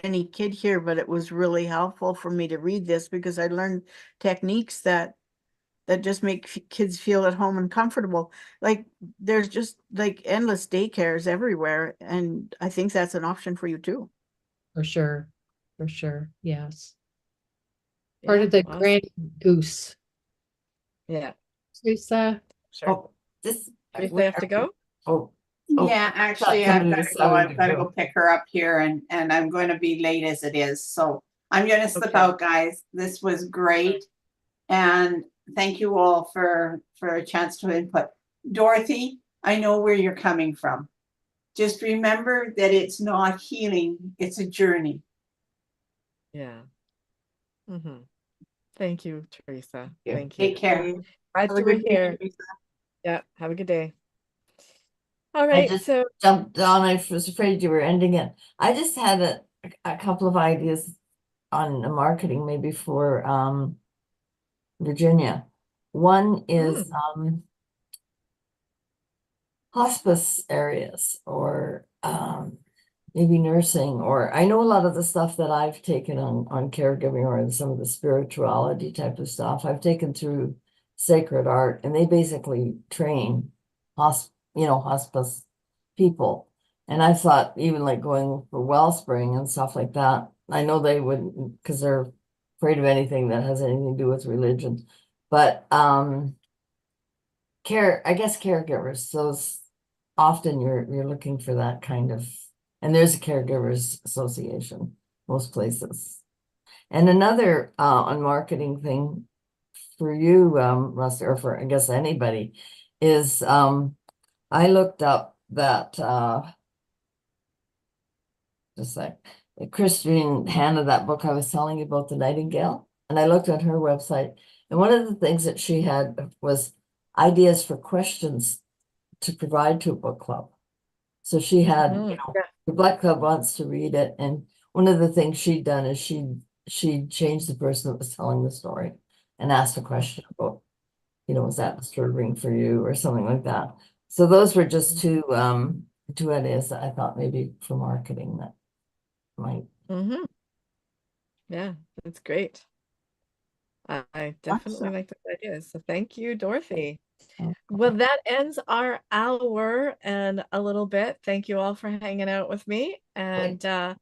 any kid here, but it was really helpful for me to read this because I learned techniques that just make kids feel at home and comfortable. Like there's just like endless daycares everywhere, and I think that's an option for you too. For sure. For sure. Yes. Part of the awesome. grand goose. Yeah. Teresa. Oh, this We have to go. Oh, Oh, Yeah, actually, somebody I've got to go. decided I've to got to go. go pick her up here and I'm going to be late as it is. So I'm going to slip Okay. out, guys. This was great. And thank you all for a chance to input. Dorothy, I know where you're coming from. Just remember that it's not healing, it's a journey. Yeah. Mm-hmm. Thank you, Teresa. Yeah. Thank you. Take care. Glad Have a you were good day, here. Teresa. Yeah. Have a good day. All I right. just So jumped on. I was afraid you were ending it. I just had a couple of ideas on the marketing, maybe for Virginia. One is hospice areas, or maybe nursing, or I know a lot of the stuff that I've taken on caregiving, or some of the spirituality type of stuff I've taken through Sacred Art, and they basically train hospice people. And I thought even like going for Wellspring and stuff like that, I know they wouldn't, because they're afraid of anything that has anything to do with religion. But I guess caregivers, those often you're looking for that kind of, and there's a caregivers association most places. And another on marketing thing for you, Russ, or for I guess anybody, is I looked up that just like Christine Hanna, that book I was telling you about, The Nightingale, and I looked at her website, and one of the things that she had was ideas for questions to provide to a book club. So she had, the book club wants to read it, and one of the things she'd done is she changed the person that was telling the story and asked a question about, was that disturbing for you or something like that. So those were just two ideas that I thought maybe for marketing that might. yeah, that's great. I definitely Awesome. like those ideas. So thank you, Dorothy. Okay. Well, that ends our hour and a little bit. Thank you all for hanging out with me. And Wait a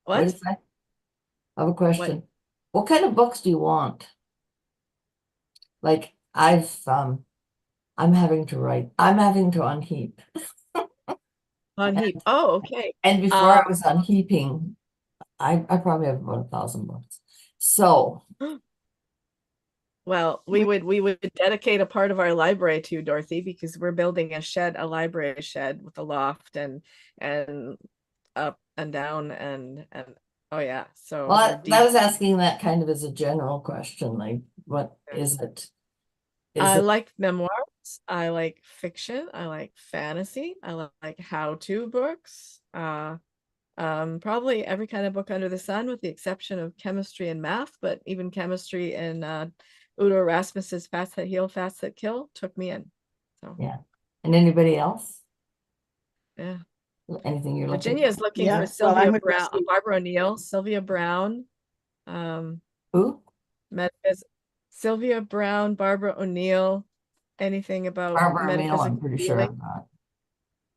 what? sec. I have a question. What kind of books do you want? Like I'm having to unheap. On heap. Oh, okay. And before I was unheaping, I probably have about 1,000 books. So well, we would dedicate a part of our library to Dorothy, because we're building a library shed with a loft and up and down and oh yeah. So well, I was asking that kind of as a general question, like what is it? I like memoirs. I like fiction. I like fantasy. I like how-to books. Probably every kind of book under the sun, with the exception of chemistry and math, but even chemistry and Udo Erasmus's Fats That Heal, Fats That Kill took me in. So yeah. And anybody else? yeah. Anything you're looking Virginia is looking Yeah, for well, Sylvia I'm with Brown, Rusti. Barbara O'Neill, Sylvia Brown, Who? Sylvia Brown, Barbara O'Neill, anything about Barbara O'Neill, I'm metaphysical pretty sure healing. of that.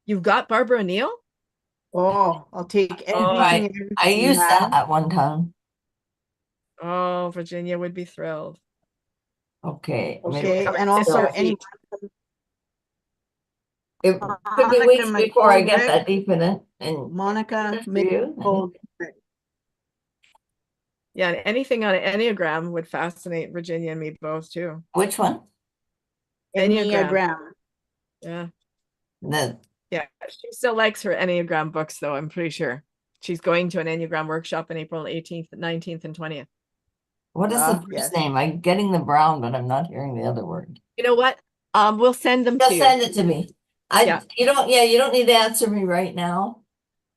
You've got Barbara O'Neill? Oh, I'll take Oh, anything and I everything you used that have. at one time. Oh, Virginia would be thrilled. Okay. maybe Okay, Covered and 10 also feet. it could be Monica weeks before I get McGoldrick. that deep in it. And Monica for you. McGoldrick. Yeah, and anything on an Enneagram would fascinate Virginia and me both too. Which one? Enneagram. Yeah. The Yeah. She still likes her Enneagram books though, I'm pretty sure. She's going to an Enneagram workshop on April 18th, 19th, and 20th. what is the first Yes. name? I'm getting the brown, but I'm not hearing the other word. You know what? We'll send them Just to you. send it to me. Yeah. You don't need to answer me right now,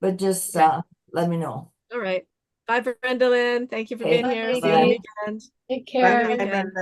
but just Okay. let me know. All right. Bye, Brenda Lynn. Thank you for Okay, being here. See you on bye-bye. the weekend. Take Bye, care. weekend. Brenda.